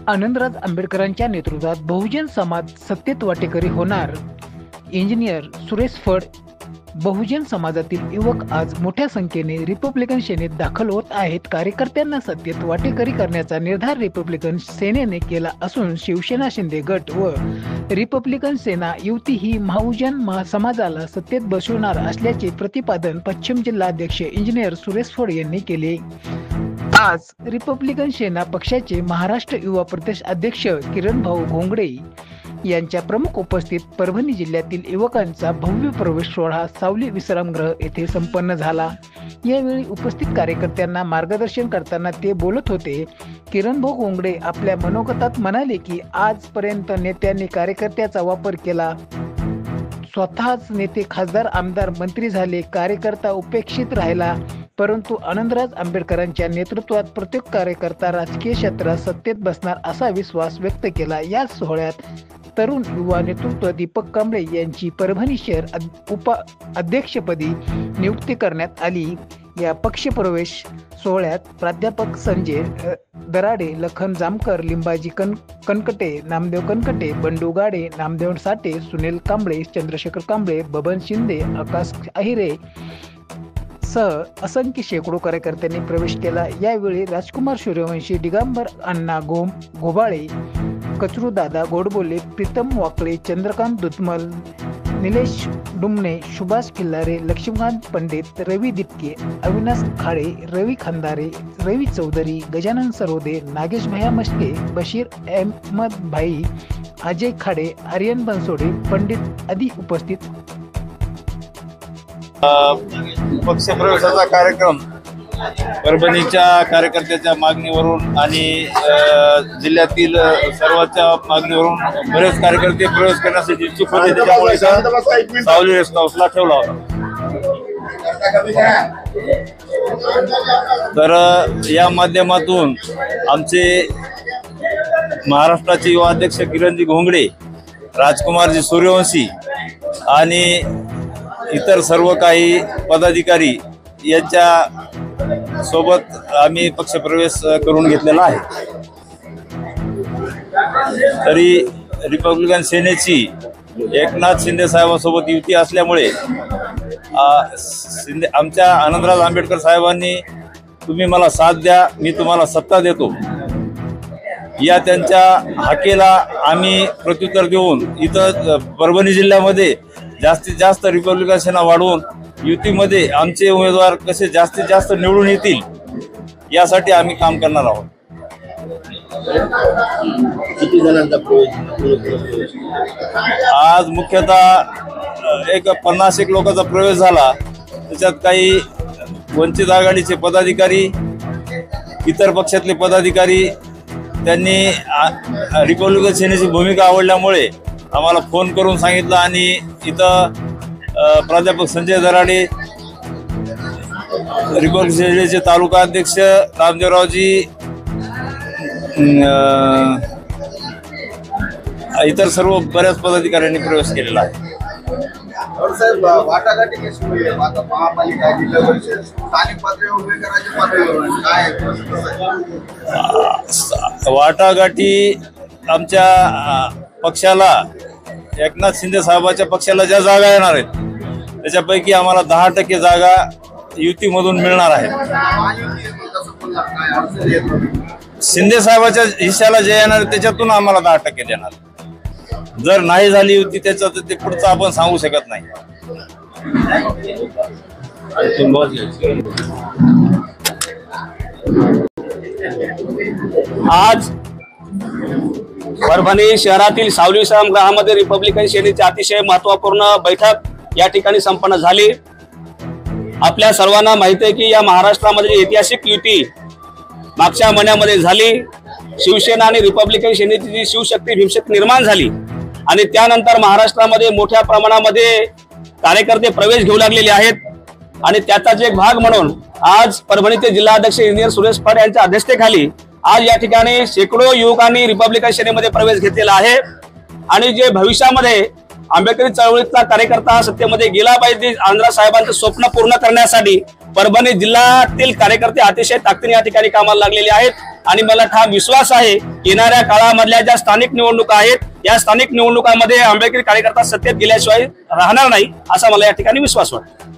आनंदराज आंबेडकरांच्या नेतृत्वात बहुजन समाज सत्तेत वाटेकरी होणार. इंजिनियर सुरेश फड. बहुजन समाजातील युवक आज मोठ्या संख्येने रिपब्लिकन सेनेत दाखल होत आहेत. कार्यकर्त्यांना सत्तेत वाटेकरी करण्याचा निर्धार रिपब्लिकन सेनेने केला असून शिवसेना शिंदे गट व रिपब्लिकन सेना युती ही बहुजन समाजाला सत्तेत बसवणार असल्याचे प्रतिपादन पश्चिम जिल्हाध्यक्ष इंजिनियर सुरेश फड यांनी केले. आज रिपब्लिकन सेना पक्षाचे महाराष्ट्र युवा प्रदेश अध्यक्ष किरण भाऊ घोंगडे यांच्या प्रमुख उपस्थित परभणी जिल्ह्यातील युवकांचा भव्य प्रवेश सोहळा सावली विश्रामगृह येथे संपन्न झाला. यावेळी उपस्थित कार्यकर्त्यांना मार्गदर्शन करताना ते बोलत होते. किरण भाऊ घोंगडे आपल्या मनोगतात म्हणाले की आजपर्यंत नेत्यांनी कार्यकर्त्याचा वापर केला. स्वतःच नेते खासदार आमदार मंत्री झाले, कार्यकर्ता उपेक्षित राहिला. परंतु आनंदराज आंबेडकरांच्या नेतृत्वात प्रत्येक कार्यकर्ता राजकीय क्षेत्रात सत्तेत बसणार असा विश्वास व्यक्त केला. या सोहळ्यात तरुण युवा नेतृत्व दीपक कांबळे यांची परभणी शहर उपाध्यक्षपदी नियुक्ती करण्यात आली. या पक्षप्रवेश सोहळ्यात प्राध्यापक संजय दराडे, लखन जामकर, लिंबाजी कनकटे, नामदेव कनकटे, बंडू गाडे, नामदेव साठे, सुनील कांबळे, चंद्रशेखर कांबळे, बबन शिंदे, आकाश अहिरे सह असंख्य शेकडो कार्यकर्त्यांनी प्रवेश केला. यावेळी राजकुमार सूर्यवंशी, दिगंबर अण्णा घोबाळे, कचरू दादा गोडबोले, प्रीतम वाकळे, चंद्रकांत दुतमल, निलेश डुमणे, सुभाष खिल्लारे, लक्ष्मीकांत पंडित, रवी दिपके, अविनाश खाडे, रवी खंदारे, रवी चौधरी, गजानन सरोदे, नागेश भैया मस्के, बशीर अहमद भाई, अजय खाडे, आर्यन बनसोडे, पंडित आदी उपस्थित. पक्षप्रवेशाचा कार्यक्रम परभणीच्या कार्यकर्त्याच्या मागणीवरून आणि जिल्ह्यातील सर्वांच्या मागणीवरून बरेच कार्यकर्ते प्रवेश करण्यासाठी इच्छुक होते. त्याच्यामुळे सावली रेस्ट हाऊसला ठेवला होता. तर या माध्यमातून आमचे महाराष्ट्राचे युवा अध्यक्ष किरणजी घोंगडे, राजकुमारजी सूर्यवंशी आणि इतर सर्व काही पदाधिकारी यांच्या सोबत आम्ही पक्षप्रवेश करून घेतलेला आहे. तरी रिपब्लिकन सेनेची एकनाथ शिंदे साहेबांसोबत युती असल्यामुळे आमच्या आनंदराज आंबेडकर साहेबांनी तुम्ही मला साथ द्या, मी तुम्हाला सत्ता देतो, या त्यांच्या हाकेला आम्ही प्रत्युत्तर देऊन इथं परभणी जिल्ह्यामध्ये जास्तीत जास्त रिपब्लिकन सेना वाढवून युतीमध्ये आमचे उमेदवार कसे जास्तीत जास्त निवडून येतील यासाठी आम्ही काम करणार आहोत. किती जणांचा प्रवेश? आज मुख्यतः एक 50 लोकांचा प्रवेश झाला. त्याच्यात काही वंचित आघाडीचे पदाधिकारी, इतर पक्षातले पदाधिकारी त्यांनी रिपब्लिकन सेनेची भूमिका आवडल्यामुळे आम्हाला फोन करून सांगितलं आणि इथं प्राध्यापक संजय दराडे, रिपब्लिकन सेनेचे तालुका अध्यक्ष रामदेवरावजी, इतर सर्व बऱ्याच पदाधिकाऱ्यांनी प्रवेश केलेला आहे. वाटाघाटी आमच्या पक्षाला, एकनाथ शिंदे साहेबांच्या पक्षाला ज्या जागा येणार आहेत त्याच्यापैकी आम्हाला 10% जागा युतीमधून मिळणार आहेत. शिंदे साहेबांच्या हिश्श्याला जे येणार आहे त्याच्यातून आम्हाला 10% देणार. जर नाही झाली युती त्याचं तर ते पुढचं आपण सांगू शकत नाही. आज परभणी शहरातील सावली विश्रामगृहामध्ये रिपब्लिकन सेनेची अतिशय महत्त्वपूर्ण बैठक या ठिकाणी संपन्न झाली. आपल्या सर्वांना माहिती आहे की या महाराष्ट्रामध्ये ऐतिहासिक युती मागच्या महिन्यामध्ये झाली. शिवसेना आणि रिपब्लिकन सेनेची जी शिवशक्ती भीमशक्ती निर्माण झाली आणि त्यानंतर महाराष्ट्रामध्ये मोठ्या प्रमाणामध्ये कार्यकर्ते प्रवेश घेऊ लागलेले आहेत. आणि त्याचाच एक भाग म्हणून आज परभणीचे जिल्हाध्यक्ष इंजिनियर सुरेश फड यांच्या अध्यक्षतेखाली आज या ठिकाणी शेकडो युवकांनी रिपब्लिकन सेनेमध्ये प्रवेश घेतलेला आहे. आणि जे भविष्यामध्ये आंबेडकरी चळवळीतला कार्यकर्ता सत्तेमध्ये गेला पाहिजे, आंध्र साहेबांचं स्वप्न पूर्ण करण्यासाठी परभणी जिल्ह्यातील कार्यकर्ते अतिशय ताकदीने या ठिकाणी कामाला लागलेले आहेत. आणि मला ठाम विश्वास आहे येणाऱ्या काळामधल्या ज्या स्थानिक निवडणुका आहेत या स्थानिक निवडणुकांमध्ये आंबेडकरी कार्यकर्ता सत्तेत गेल्याशिवाय राहणार नाही असा मला या ठिकाणी विश्वास वाटतो.